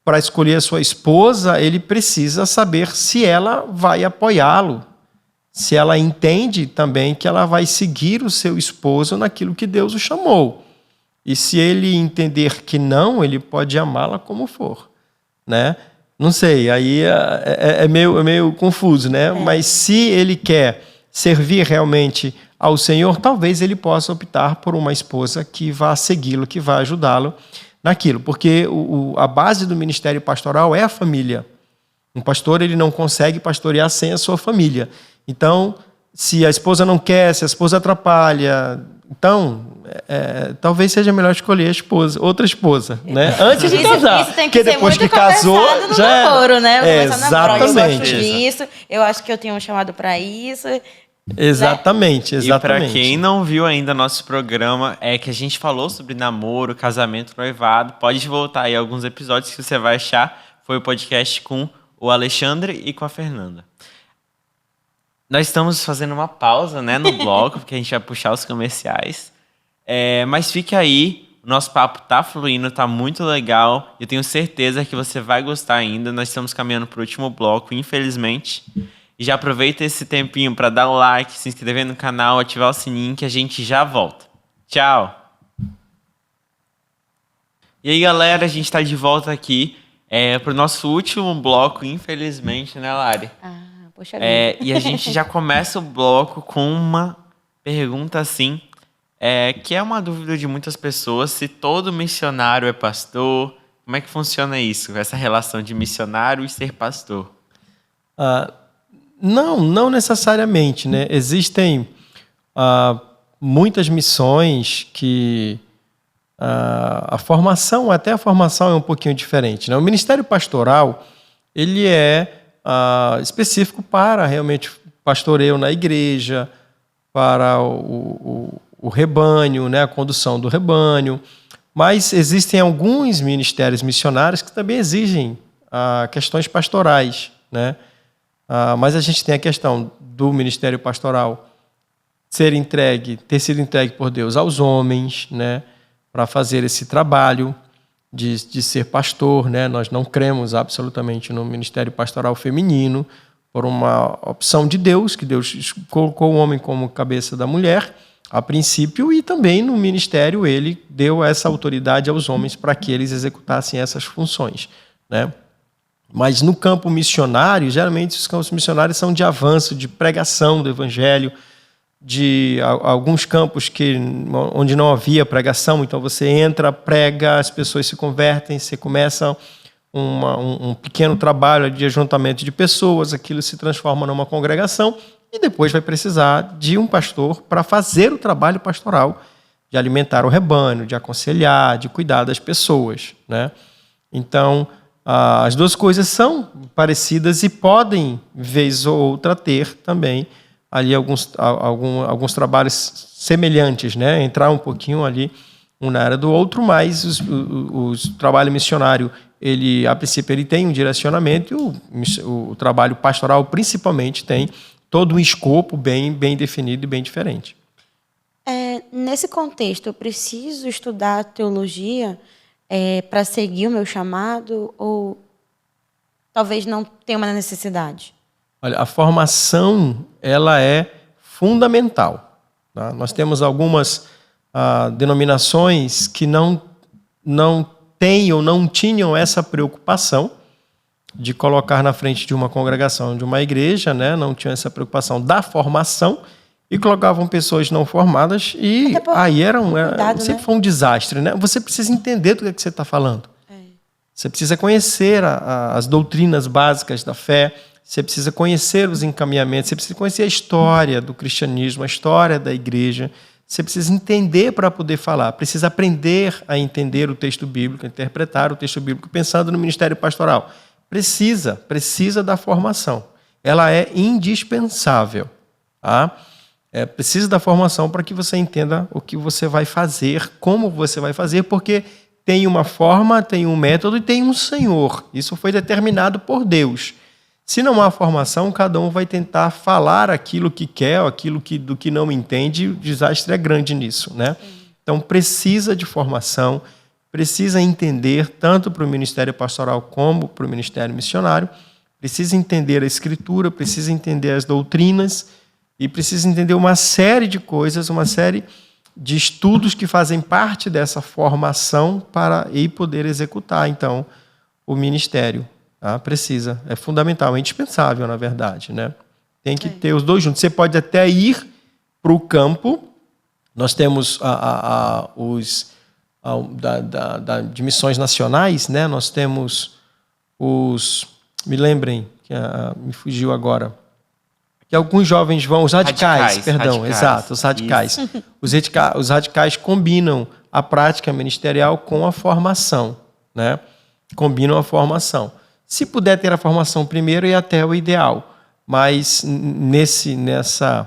para escolher a sua esposa, ele precisa saber se ela vai apoiá-lo, se ela entende também que ela vai seguir o seu esposo naquilo que Deus o chamou. E se ele entender que não, ele pode amá-la como for. Né? Não sei, aí é meio confuso, né? Mas se ele quer servir realmente ao Senhor, talvez ele possa optar por uma esposa que vá segui-lo, que vá ajudá-lo naquilo. Porque a base do ministério pastoral é a família. Um pastor ele não consegue pastorear sem a sua família. Então, se a esposa não quer, se a esposa atrapalha, então talvez seja melhor escolher outra esposa, né? Antes de casar. Isso tem que porque ser depois muito que casou, no já namoro, né? exatamente. Eu gosto disso, eu acho que eu tenho um chamado para isso. Exatamente, E exatamente. para quem não viu ainda nosso programa, é que a gente falou sobre namoro, casamento, noivado. Pode voltar aí alguns episódios que você vai achar. Foi o podcast com o Alexandre e com a Fernanda. Nós estamos fazendo uma pausa, né, no bloco, porque a gente vai puxar os comerciais. Mas fique aí, o nosso papo tá fluindo, tá muito legal. Eu tenho certeza que você vai gostar ainda. Nós estamos caminhando para o último bloco, infelizmente. E já aproveita esse tempinho para dar o like, se inscrever no canal, ativar o sininho que a gente já volta. Tchau! E aí, galera, a gente está de volta aqui para o nosso último bloco, infelizmente, né, Lari? Poxa vida. E a gente já começa o bloco com uma pergunta assim, que é uma dúvida de muitas pessoas, se todo missionário é pastor. Como é que funciona isso, essa relação de missionário e ser pastor? Não necessariamente, né? Existem muitas missões que a formação é um pouquinho diferente, né? O ministério pastoral, ele é específico para realmente pastoreio na igreja, para o rebanho, né? A condução do rebanho, mas existem alguns ministérios missionários que também exigem questões pastorais, né? Mas a gente tem a questão do ministério pastoral ter sido entregue por Deus aos homens, né, para fazer esse trabalho de ser pastor, né? Nós não cremos absolutamente no ministério pastoral feminino por uma opção de Deus, que Deus colocou o homem como cabeça da mulher, a princípio, e também no ministério ele deu essa autoridade aos homens para que eles executassem essas funções, né? Mas no campo missionário, geralmente os campos missionários são de avanço, de pregação do evangelho, de alguns campos onde não havia pregação, então você entra, prega, as pessoas se convertem, você começa um pequeno trabalho de ajuntamento de pessoas, aquilo se transforma numa congregação e depois vai precisar de um pastor para fazer o trabalho pastoral, de alimentar o rebanho, de aconselhar, de cuidar das pessoas, né? Então, as duas coisas são parecidas e podem, vez ou outra, ter também ali alguns trabalhos semelhantes, né? Entrar um pouquinho ali um na área do outro, mas o trabalho missionário, a princípio, ele tem um direcionamento e o trabalho pastoral, principalmente, tem todo um escopo bem definido e bem diferente. Nesse contexto, eu preciso estudar teologia para seguir o meu chamado, ou talvez não tenha uma necessidade? Olha, a formação ela é fundamental, tá? Nós temos algumas denominações que não têm ou não tinham essa preocupação de colocar na frente de uma congregação, de uma igreja, né? Não tinham essa preocupação da formação e colocavam pessoas não formadas e aí sempre foi um desastre, né? Você precisa entender do que você está falando. Você precisa conhecer as doutrinas básicas da fé, você precisa conhecer os encaminhamentos, você precisa conhecer a história do cristianismo, a história da igreja, você precisa entender para poder falar, precisa aprender a entender o texto bíblico, interpretar o texto bíblico, pensando no ministério pastoral. Precisa da formação. Ela é indispensável, tá? Precisa da formação para que você entenda o que você vai fazer, como você vai fazer, porque tem uma forma, tem um método e tem um Senhor. Isso foi determinado por Deus. Se não há formação, cada um vai tentar falar aquilo que quer, do que não entende, o desastre é grande nisso, né? Então precisa de formação, precisa entender, tanto para o ministério pastoral como para o ministério missionário, precisa entender a Escritura, precisa entender as doutrinas e precisa entender uma série de coisas, uma série de estudos que fazem parte dessa formação para aí poder executar, então, o ministério. Precisa, é fundamental, é indispensável, na verdade, né? Tem que ter os dois juntos. Você pode até ir para o campo. Nós temos de missões nacionais, né? Nós temos os... Me lembrem, me fugiu agora. Que alguns jovens vão... Os radicais. Exato, os radicais. Os radicais combinam a prática ministerial com a formação, né? Combinam a formação. Se puder ter a formação primeiro, é até o ideal. Mas nessa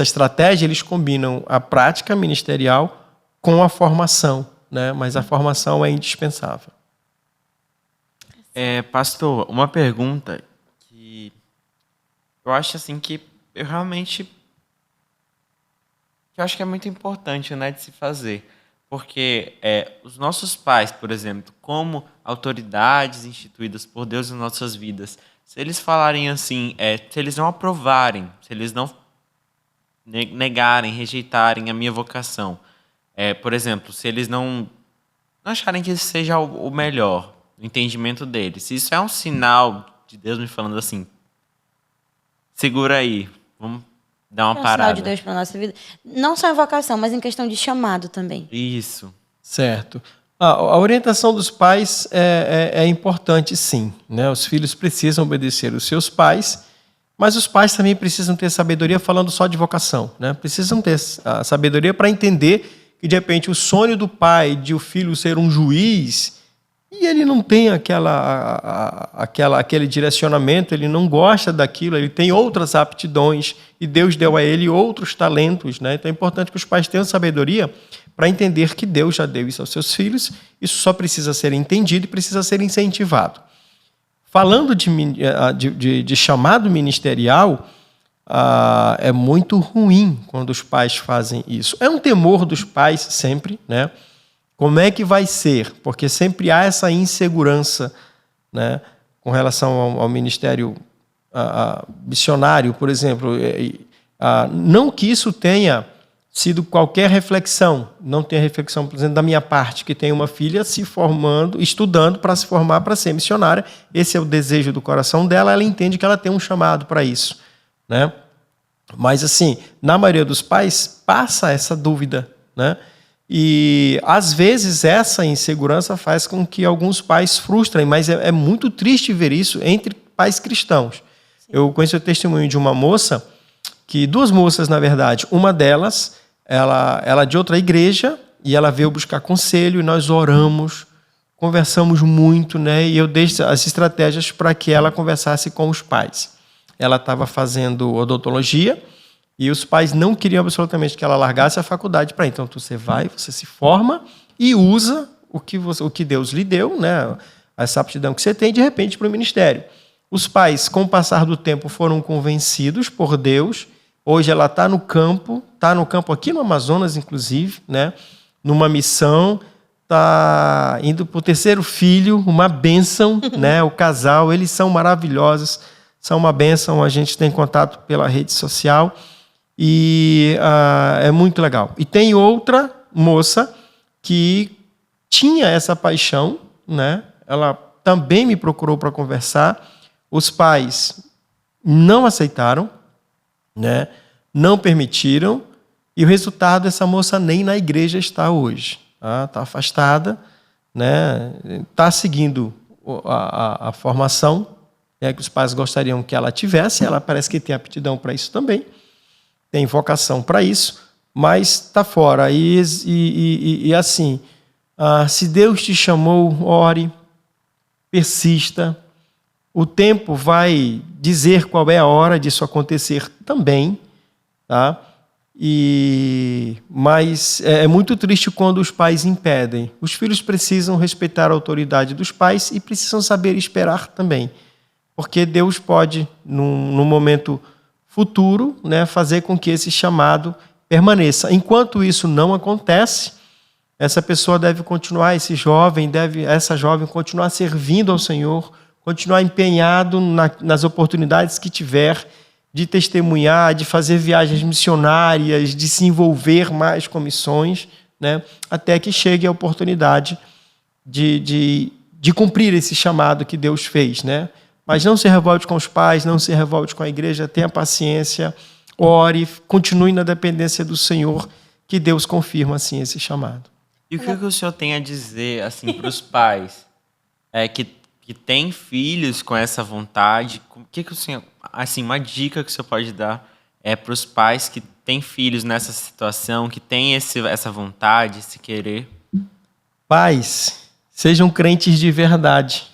estratégia, eles combinam a prática ministerial com a formação, né? Mas a formação é indispensável. Pastor, uma pergunta que eu acho assim que eu acho que é muito importante, né, de se fazer. Porque os nossos pais, por exemplo, como autoridades instituídas por Deus em nossas vidas, se eles falarem assim, se eles não aprovarem, se eles não negarem, rejeitarem a minha vocação, por exemplo, se eles não acharem que isso seja o melhor, o entendimento deles, se isso é um sinal de Deus me falando assim, segura aí, vamos dar uma parada. É um sinal de Deus para nossa vida. Não só em vocação, mas em questão de chamado também. Isso. Certo. A orientação dos pais é importante, sim, né? Os filhos precisam obedecer os seus pais, mas os pais também precisam ter sabedoria, falando só de vocação, né? Precisam ter a sabedoria para entender que, de repente, o sonho do pai de o filho ser um juiz, e ele não tem aquele direcionamento, ele não gosta daquilo, ele tem outras aptidões, e Deus deu a ele outros talentos, né? Então é importante que os pais tenham sabedoria para entender que Deus já deu isso aos seus filhos. Isso só precisa ser entendido e precisa ser incentivado. Falando de chamado ministerial, é muito ruim quando os pais fazem isso. É um temor dos pais sempre, né? Como é que vai ser? Porque sempre há essa insegurança, né, com relação ao ministério missionário, por exemplo. Não que isso tenha sido qualquer reflexão, não tem reflexão, por exemplo, da minha parte, que tem uma filha se formando, estudando para se formar para ser missionária. Esse é o desejo do coração dela, ela entende que ela tem um chamado para isso, né? Mas, assim, na maioria dos pais, passa essa dúvida, né? E, às vezes, essa insegurança faz com que alguns pais frustrem, mas é muito triste ver isso entre pais cristãos. Sim. Eu conheço o testemunho de uma moça, duas moças, na verdade, uma delas, ela de outra igreja, e ela veio buscar conselho, e nós oramos, conversamos muito, né? E eu dei as estratégias para que ela conversasse com os pais. Ela estava fazendo odontologia, e os pais não queriam absolutamente que ela largasse a faculdade para ir. Então, você vai, você se forma e usa o que Deus lhe deu, né? Essa aptidão que você tem, de repente, para o ministério. Os pais, com o passar do tempo, foram convencidos por Deus. Hoje ela está no campo aqui no Amazonas, inclusive, né? Numa missão, está indo para o terceiro filho, uma bênção, né? O casal, eles são maravilhosos, são uma bênção, a gente tem contato pela rede social e é muito legal. E tem outra moça que tinha essa paixão, né? Ela também me procurou para conversar, os pais não aceitaram, né? Não permitiram, e o resultado, essa moça nem na igreja está hoje. Está afastada, né? Está seguindo a formação, né, que os pais gostariam que ela tivesse. Ela parece que tem aptidão para isso também, tem vocação para isso, mas está fora. E assim, se Deus te chamou, ore, persista. O tempo vai dizer qual é a hora disso acontecer também, tá? Mas é muito triste quando os pais impedem. Os filhos precisam respeitar a autoridade dos pais e precisam saber esperar também, porque Deus pode, num momento futuro, né, fazer com que esse chamado permaneça. Enquanto isso não acontece, essa pessoa deve continuar, essa jovem continuar servindo ao Senhor, continuar empenhado nas oportunidades que tiver de testemunhar, de fazer viagens missionárias, de se envolver mais com missões, né, até que chegue a oportunidade de cumprir esse chamado que Deus fez, né? Mas não se revolte com os pais, não se revolte com a igreja, tenha paciência, ore, continue na dependência do Senhor, que Deus confirma assim esse chamado. E o que o senhor tem a dizer assim para os pais que têm filhos com essa vontade? O que o senhor, assim, uma dica que o senhor pode dar para os pais que têm filhos nessa situação, que têm essa vontade, esse querer? Pais, sejam crentes de verdade,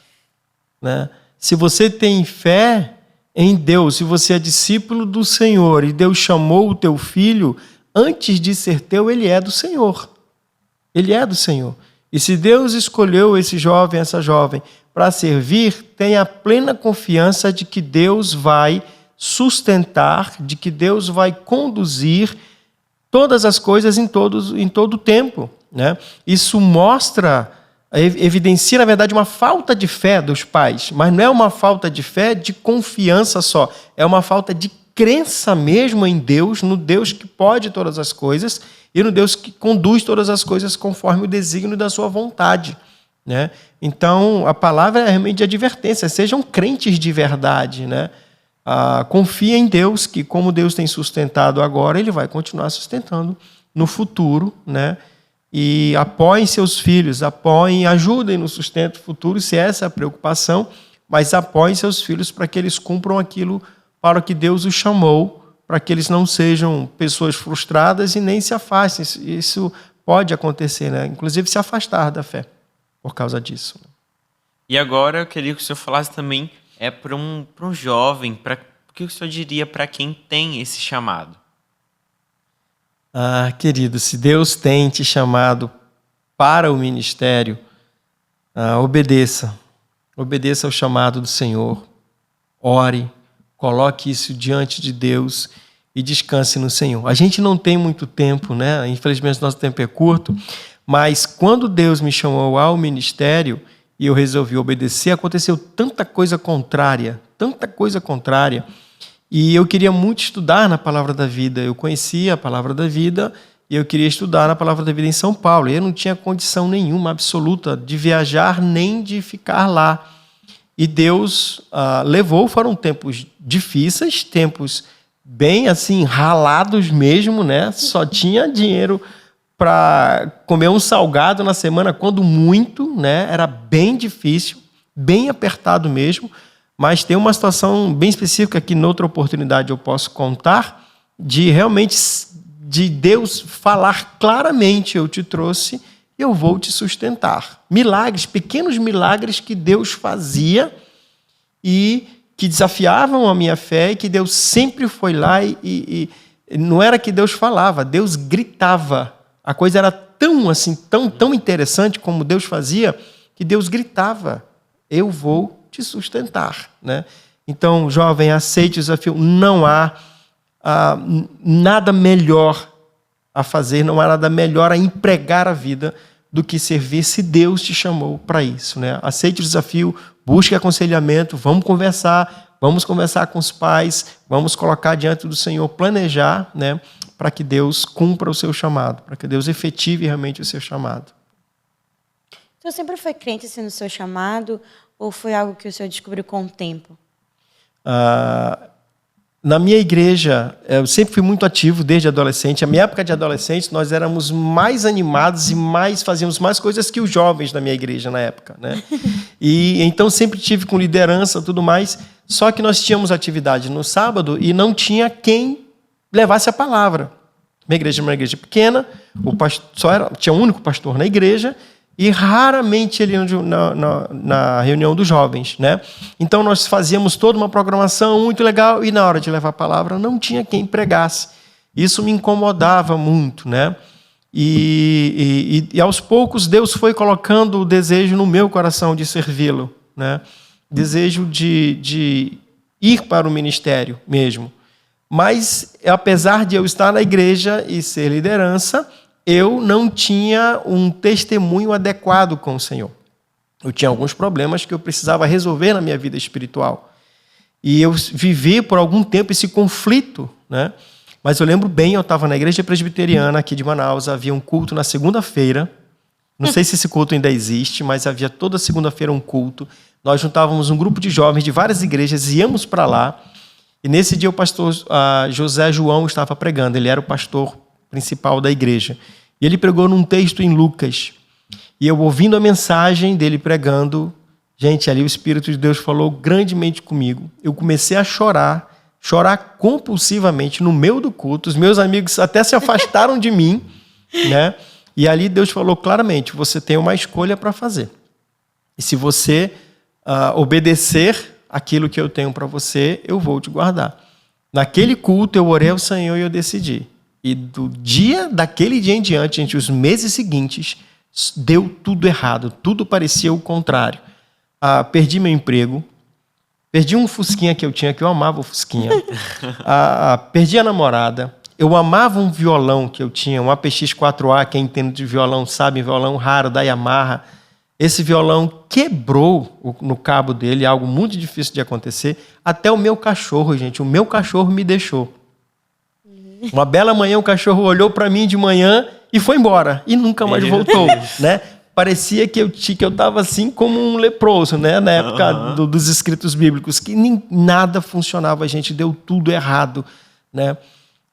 né? Se você tem fé em Deus, se você é discípulo do Senhor e Deus chamou o teu filho, antes de ser teu, ele é do Senhor. Ele é do Senhor. E se Deus escolheu esse jovem, essa jovem, para servir, tenha plena confiança de que Deus vai sustentar, de que Deus vai conduzir todas as coisas em todo o tempo, né? Isso evidencia, na verdade, uma falta de fé dos pais, mas não é uma falta de fé de confiança só, é uma falta de crença mesmo em Deus, no Deus que pode todas as coisas e no Deus que conduz todas as coisas conforme o desígnio da sua vontade, né? Então, a palavra é realmente de advertência, sejam crentes de verdade, né? Confia em Deus, que como Deus tem sustentado agora, Ele vai continuar sustentando no futuro, né? E apoiem seus filhos, ajudem no sustento futuro, se essa é a preocupação, mas apoiem seus filhos para que eles cumpram aquilo para que Deus os chamou, para que eles não sejam pessoas frustradas e nem se afastem. Isso pode acontecer, né? Inclusive se afastar da fé por causa disso. E agora eu queria que o senhor falasse também para um jovem, o que o senhor diria para quem tem esse chamado? Querido, se Deus tem te chamado para o ministério, obedeça. Obedeça ao chamado do Senhor. Ore, coloque isso diante de Deus e descanse no Senhor. A gente não tem muito tempo, né? Infelizmente, nosso tempo é curto, mas quando Deus me chamou ao ministério e eu resolvi obedecer, aconteceu tanta coisa contrária, e eu queria muito estudar na Palavra da Vida. Eu conhecia a Palavra da Vida e eu queria estudar na Palavra da Vida em São Paulo. E eu não tinha condição nenhuma, absoluta, de viajar nem de ficar lá. E Deus levou, foram tempos difíceis, tempos bem assim, ralados mesmo, né? Só tinha dinheiro para comer um salgado na semana, quando muito, né? Era bem difícil, bem apertado mesmo. Mas tem uma situação bem específica que, noutra oportunidade, eu posso contar, de realmente de Deus falar claramente: eu te trouxe, eu vou te sustentar. Milagres, pequenos milagres que Deus fazia e que desafiavam a minha fé, e que Deus sempre foi lá e não era que Deus falava, Deus gritava. A coisa era tão interessante como Deus fazia, que Deus gritava: eu vou te sustentar, né? Então, jovem, aceite o desafio. Não há nada melhor a fazer, não há nada melhor a empregar a vida do que servir, se Deus te chamou para isso, né? Aceite o desafio, busque aconselhamento, vamos conversar com os pais, vamos colocar diante do Senhor, planejar, né, para que Deus cumpra o seu chamado, para que Deus efetive realmente o seu chamado. O senhor sempre foi crente assim, no seu chamado, ou foi algo que o senhor descobriu com o tempo? Na minha igreja, eu sempre fui muito ativo desde adolescente. A minha época de adolescente, nós éramos mais animados e fazíamos mais coisas que os jovens da minha igreja na época, né? E então sempre tive com liderança e tudo mais. Só que nós tínhamos atividade no sábado e não tinha quem levasse a palavra. Minha igreja era uma igreja pequena, tinha um único pastor na igreja, e raramente ele ia na reunião dos jovens, né? Então nós fazíamos toda uma programação muito legal e na hora de levar a palavra não tinha quem pregasse. Isso me incomodava muito, né? E aos poucos Deus foi colocando o desejo no meu coração de servi-lo, né? Desejo de ir para o ministério mesmo. Mas apesar de eu estar na igreja e ser liderança, eu não tinha um testemunho adequado com o Senhor. Eu tinha alguns problemas que eu precisava resolver na minha vida espiritual. E eu vivi por algum tempo esse conflito, né? Mas eu lembro bem, eu estava na igreja presbiteriana aqui de Manaus, havia um culto na segunda-feira. Não sei se esse culto ainda existe, mas havia toda segunda-feira um culto. nós juntávamos um grupo de jovens de várias igrejas, íamos para lá, e nesse dia o pastor José João estava pregando, ele era o pastor principal da igreja. E ele pregou num texto em Lucas. E eu ouvindo a mensagem dele pregando, gente, ali o Espírito de Deus falou grandemente comigo. Eu comecei a chorar compulsivamente no meio do culto. Os meus amigos até se afastaram de mim, né? E ali Deus falou claramente, você tem uma escolha para fazer. E se você obedecer aquilo que eu tenho para você, eu vou te guardar. Naquele culto eu orei ao Senhor e eu decidi. E daquele dia em diante, gente, os meses seguintes, deu tudo errado, tudo parecia o contrário. Perdi meu emprego, perdi um Fusquinha que eu tinha, que eu amava o Fusquinha, perdi a namorada, eu amava um violão que eu tinha, um APX 4A, quem entende de violão sabe, violão raro da Yamaha. Esse violão quebrou no cabo dele, algo muito difícil de acontecer, até o meu cachorro, gente, o meu cachorro me deixou. Uma bela manhã, o cachorro olhou para mim de manhã e foi embora. E nunca mais voltou, né? Parecia que eu estava assim como um leproso, né? Na época dos escritos bíblicos, que nada funcionava, gente. Deu tudo errado, né?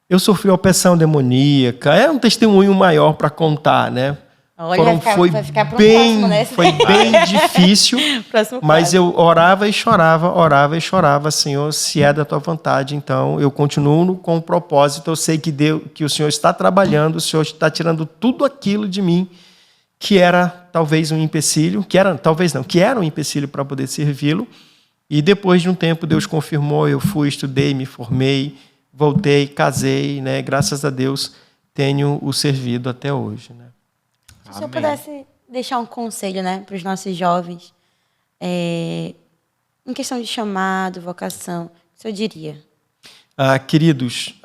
Eu sofri opressão demoníaca. É um testemunho maior para contar, né? Olha, vai ficar pro próximo, né? Foi bem difícil, mas eu orava e chorava, Senhor, se é da tua vontade, então eu continuo com o propósito, eu sei que o Senhor está trabalhando, o Senhor está tirando tudo aquilo de mim que era talvez um empecilho, que era um empecilho para poder servi-lo, e depois de um tempo Deus confirmou, eu fui, estudei, me formei, voltei, casei, né? Graças a Deus tenho o servido até hoje, né? Se eu pudesse deixar um conselho, né, para os nossos jovens, em questão de chamado, vocação, o que o senhor diria? Queridos,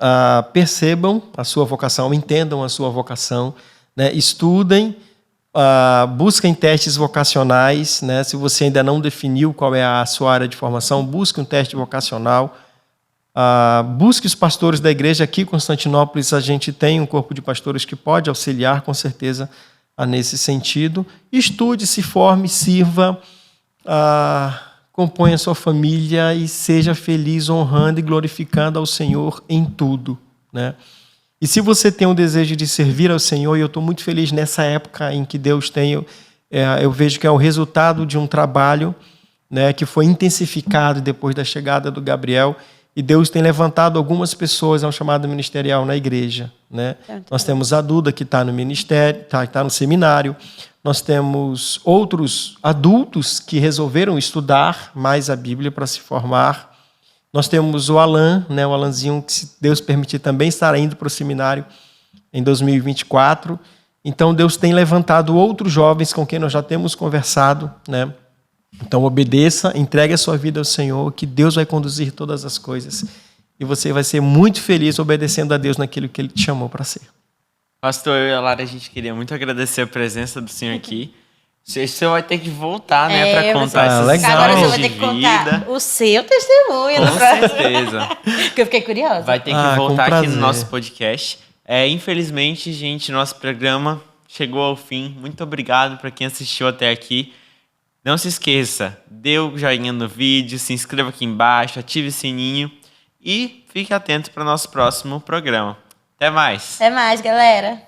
percebam a sua vocação, entendam a sua vocação, né, estudem, busquem testes vocacionais, né, se você ainda não definiu qual é a sua área de formação, busque um teste vocacional, busque os pastores da igreja. Aqui em Constantinópolis a gente tem um corpo de pastores que pode auxiliar, com certeza, nesse sentido. Estude, se forme, sirva, componha sua família e seja feliz, honrando e glorificando ao Senhor em tudo, né? E se você tem o desejo de servir ao Senhor, e eu estou muito feliz nessa época em que Deus tem, eu vejo que é o resultado de um trabalho, né, que foi intensificado depois da chegada do Gabriel, e Deus tem levantado algumas pessoas ao chamado ministerial na igreja, né? Nós temos a Duda, que está no ministério, está no seminário. Nós temos outros adultos que resolveram estudar mais a Bíblia para se formar. Nós temos o Alan, né? O Alanzinho, que, se Deus permitir, também estará indo para o seminário em 2024. Então, Deus tem levantado outros jovens com quem nós já temos conversado, né? Então, obedeça, entregue a sua vida ao Senhor, que Deus vai conduzir todas as coisas. E você vai ser muito feliz obedecendo a Deus naquilo que Ele te chamou para ser. Pastor, eu e a Lara, a gente queria muito agradecer a presença do senhor aqui. Você vai ter que voltar, né, para contar essas legal. Agora você vai histórias ter de que contar vida. o seu testemunho. Com certeza. Que eu fiquei curiosa. Vai ter que voltar com aqui no prazer. nosso podcast. Infelizmente, gente, nosso programa chegou ao fim. Muito obrigado para quem assistiu até aqui. Não se esqueça, dê o joinha no vídeo, se inscreva aqui embaixo, ative o sininho e fique atento para o nosso próximo programa. Até mais! Até mais, galera.